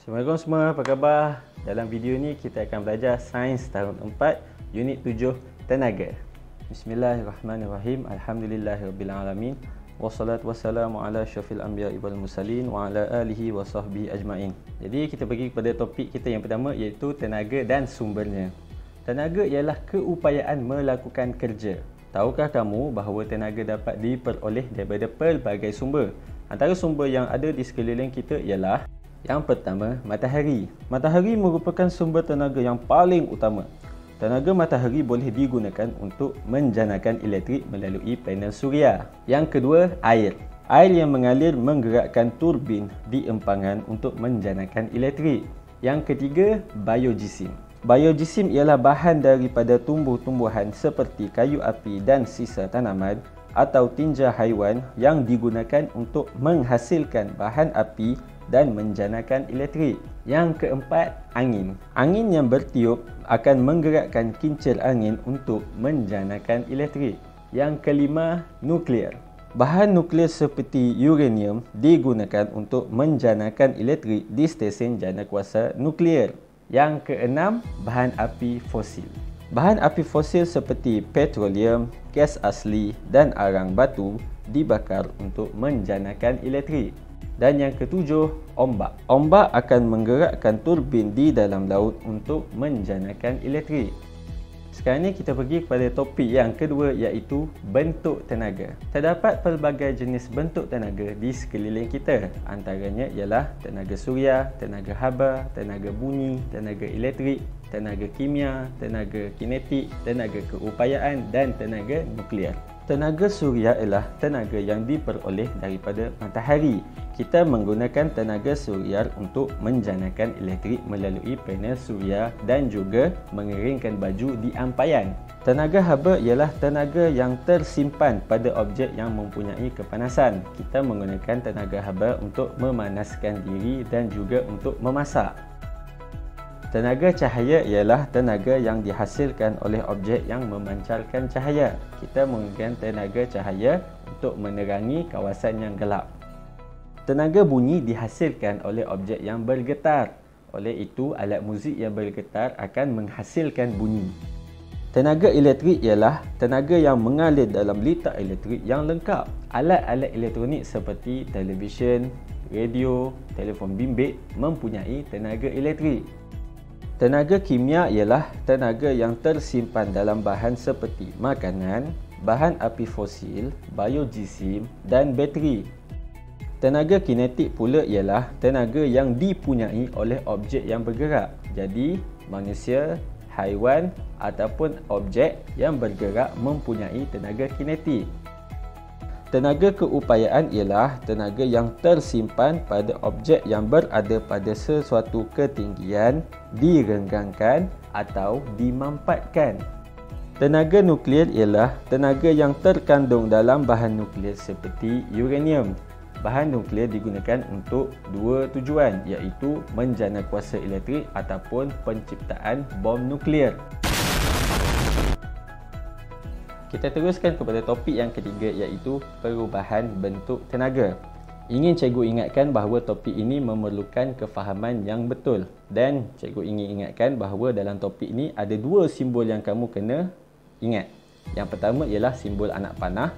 Assalamualaikum semua, apa khabar? Dalam video ni kita akan belajar Sains tahun 4, Unit 7, Tenaga. Bismillahirrahmanirrahim. Alhamdulillahirrabbilalamin. Wassalatu wassalamu ala syafil anbiya'i wal mursalin wa ala alihi wa sahbihi ajma'in. Jadi kita pergi kepada topik kita yang pertama, iaitu tenaga dan sumbernya. Tenaga ialah keupayaan melakukan kerja. Tahukah kamu bahawa tenaga dapat diperoleh daripada pelbagai sumber? Antara sumber yang ada di sekeliling kita ialah yang pertama, matahari. Matahari merupakan sumber tenaga yang paling utama. Tenaga matahari boleh digunakan untuk menjanakan elektrik melalui panel suria. Yang kedua, air. Air yang mengalir menggerakkan turbin di empangan untuk menjanakan elektrik. Yang ketiga, biojisim. Biojisim ialah bahan daripada tumbuh-tumbuhan seperti kayu api dan sisa tanaman atau tinja haiwan yang digunakan untuk menghasilkan bahan api dan menjanakan elektrik. Yang keempat, angin. Angin yang bertiup akan menggerakkan kincir angin untuk menjanakan elektrik. Yang kelima, nuklear. Bahan nuklear seperti uranium digunakan untuk menjanakan elektrik di stesen janakuasa nuklear. Yang keenam, bahan api fosil. Bahan api fosil seperti petroleum, gas asli dan arang batu dibakar untuk menjanakan elektrik. Dan yang ketujuh, ombak. Ombak akan menggerakkan turbin di dalam laut untuk menjanakan elektrik. Sekarang ni kita pergi kepada topik yang kedua, iaitu bentuk tenaga. Terdapat pelbagai jenis bentuk tenaga di sekeliling kita. Antaranya ialah tenaga suria, tenaga haba, tenaga bunyi, tenaga elektrik, tenaga kimia, tenaga kinetik, tenaga keupayaan dan tenaga nuklear. Tenaga suria ialah tenaga yang diperoleh daripada matahari. Kita menggunakan tenaga suria untuk menjanakan elektrik melalui panel suria dan juga mengeringkan baju di ampaian. Tenaga haba ialah tenaga yang tersimpan pada objek yang mempunyai kepanasan. Kita menggunakan tenaga haba untuk memanaskan diri dan juga untuk memasak. Tenaga cahaya ialah tenaga yang dihasilkan oleh objek yang memancarkan cahaya. Kita menggunakan tenaga cahaya untuk menerangi kawasan yang gelap. Tenaga bunyi dihasilkan oleh objek yang bergetar. Oleh itu, alat muzik yang bergetar akan menghasilkan bunyi. Tenaga elektrik ialah tenaga yang mengalir dalam litar elektrik yang lengkap. Alat-alat elektronik seperti televisyen, radio, telefon bimbit mempunyai tenaga elektrik. Tenaga kimia ialah tenaga yang tersimpan dalam bahan seperti makanan, bahan api fosil, biojisim dan bateri. Tenaga kinetik pula ialah tenaga yang dipunyai oleh objek yang bergerak. Jadi, manusia, haiwan ataupun objek yang bergerak mempunyai tenaga kinetik. Tenaga keupayaan ialah tenaga yang tersimpan pada objek yang berada pada sesuatu ketinggian, direnggangkan atau dimampatkan. Tenaga nuklear ialah tenaga yang terkandung dalam bahan nuklear seperti uranium. Bahan nuklear digunakan untuk dua tujuan, iaitu menjana kuasa elektrik ataupun penciptaan bom nuklear. Kita teruskan kepada topik yang ketiga, iaitu perubahan bentuk tenaga. Ingin cikgu ingatkan bahawa topik ini memerlukan kefahaman yang betul. Dan cikgu ingin ingatkan bahawa dalam topik ini ada dua simbol yang kamu kena ingat. Yang pertama ialah simbol anak panah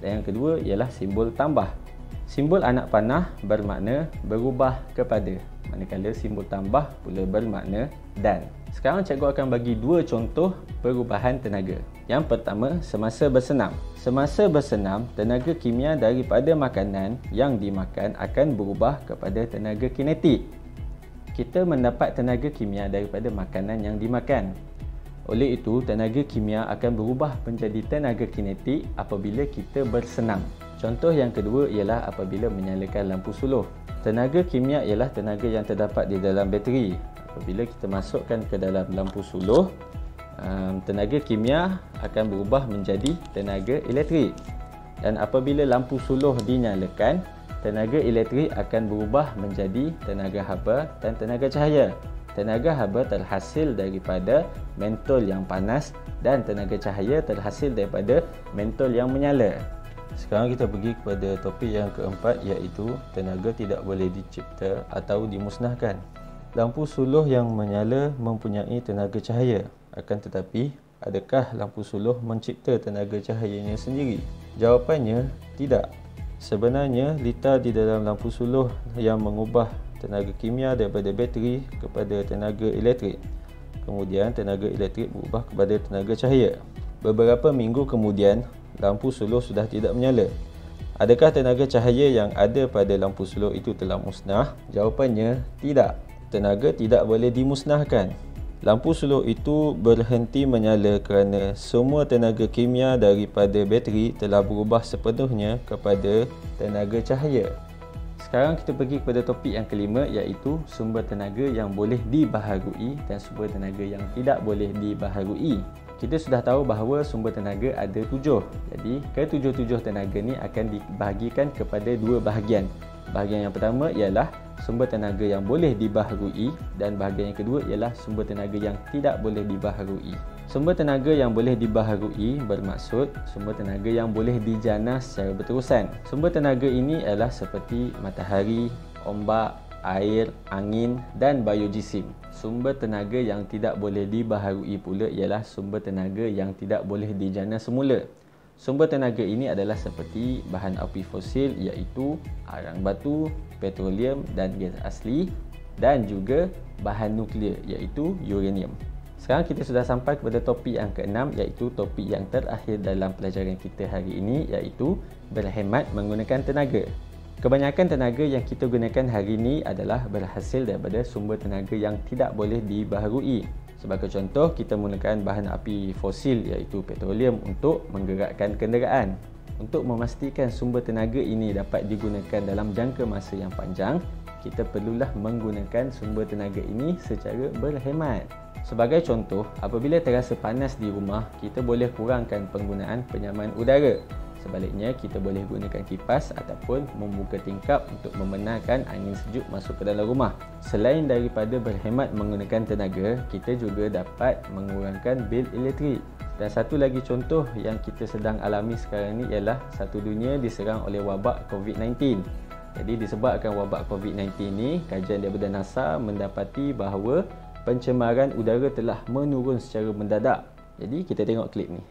dan yang kedua ialah simbol tambah. Simbol anak panah bermakna berubah kepada, manakala simbol tambah pula bermakna dan. Sekarang cikgu akan bagi dua contoh perubahan tenaga. Yang pertama, semasa bersenam. Semasa bersenam, tenaga kimia daripada makanan yang dimakan akan berubah kepada tenaga kinetik. Kita mendapat tenaga kimia daripada makanan yang dimakan. Oleh itu, tenaga kimia akan berubah menjadi tenaga kinetik apabila kita bersenam. Contoh yang kedua ialah apabila menyalakan lampu suluh. Tenaga kimia ialah tenaga yang terdapat di dalam bateri. Apabila kita masukkan ke dalam lampu suluh, tenaga kimia akan berubah menjadi tenaga elektrik. Dan apabila lampu suluh dinyalakan, tenaga elektrik akan berubah menjadi tenaga haba dan tenaga cahaya. Tenaga haba terhasil daripada mentol yang panas dan tenaga cahaya terhasil daripada mentol yang menyala. Sekarang kita pergi kepada topik yang keempat, iaitu tenaga tidak boleh dicipta atau dimusnahkan. Lampu suluh yang menyala mempunyai tenaga cahaya. Akan tetapi, adakah lampu suluh mencipta tenaga cahayanya sendiri? Jawapannya, tidak. Sebenarnya, litar di dalam lampu suluh yang mengubah tenaga kimia daripada bateri kepada tenaga elektrik. Kemudian, tenaga elektrik berubah kepada tenaga cahaya. Beberapa minggu kemudian, lampu suluh sudah tidak menyala. Adakah tenaga cahaya yang ada pada lampu suluh itu telah musnah? Jawapannya, tidak. Tenaga tidak boleh dimusnahkan. Lampu suluh itu berhenti menyala kerana semua tenaga kimia daripada bateri telah berubah sepenuhnya kepada tenaga cahaya. Sekarang kita pergi kepada topik yang kelima, iaitu sumber tenaga yang boleh dibaharui dan sumber tenaga yang tidak boleh dibaharui. Kita sudah tahu bahawa sumber tenaga ada 7. Jadi, ketujuh-tujuh tenaga ni akan dibahagikan kepada 2 bahagian. Bahagian yang pertama ialah sumber tenaga yang boleh dibaharui dan bahagian yang kedua ialah sumber tenaga yang tidak boleh dibaharui. Sumber tenaga yang boleh dibaharui bermaksud sumber tenaga yang boleh dijana secara berterusan. Sumber tenaga ini adalah seperti matahari, ombak, air, angin dan biojisim. Sumber tenaga yang tidak boleh dibaharui pula ialah sumber tenaga yang tidak boleh dijana semula. Sumber tenaga ini adalah seperti bahan api fosil iaitu arang batu, petroleum dan gas asli dan juga bahan nuklear iaitu uranium. Sekarang kita sudah sampai kepada topik yang ke-6, iaitu topik yang terakhir dalam pelajaran kita hari ini, iaitu berhemat menggunakan tenaga. Kebanyakan tenaga yang kita gunakan hari ini adalah berhasil daripada sumber tenaga yang tidak boleh dibaharui. Sebagai contoh, kita menggunakan bahan api fosil iaitu petroleum untuk menggerakkan kenderaan. Untuk memastikan sumber tenaga ini dapat digunakan dalam jangka masa yang panjang, kita perlulah menggunakan sumber tenaga ini secara berhemat. Sebagai contoh, apabila terasa panas di rumah, kita boleh kurangkan penggunaan penyaman udara. Sebaliknya, kita boleh gunakan kipas ataupun membuka tingkap untuk membenarkan angin sejuk masuk ke dalam rumah. Selain daripada berhemat menggunakan tenaga, kita juga dapat mengurangkan bil elektrik. Dan satu lagi contoh yang kita sedang alami sekarang ni ialah satu dunia diserang oleh wabak COVID-19. Jadi disebabkan wabak COVID-19 ni, kajian daripada NASA mendapati bahawa pencemaran udara telah menurun secara mendadak. Jadi kita tengok klip ni.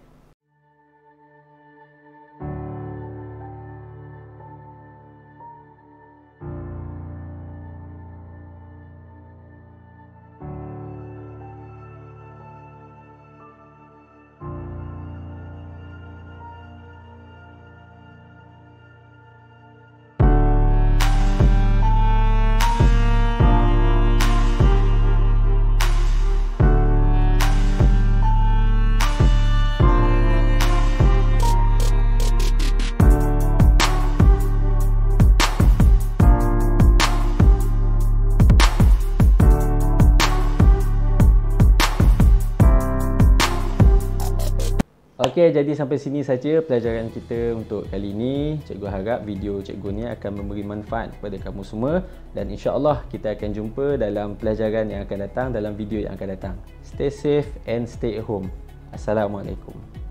Okey, jadi sampai sini saja pelajaran kita untuk kali ini. Cikgu harap video cikgu ni akan memberi manfaat kepada kamu semua dan insya-Allah kita akan jumpa dalam pelajaran yang akan datang, dalam video yang akan datang. Stay safe and stay at home. Assalamualaikum.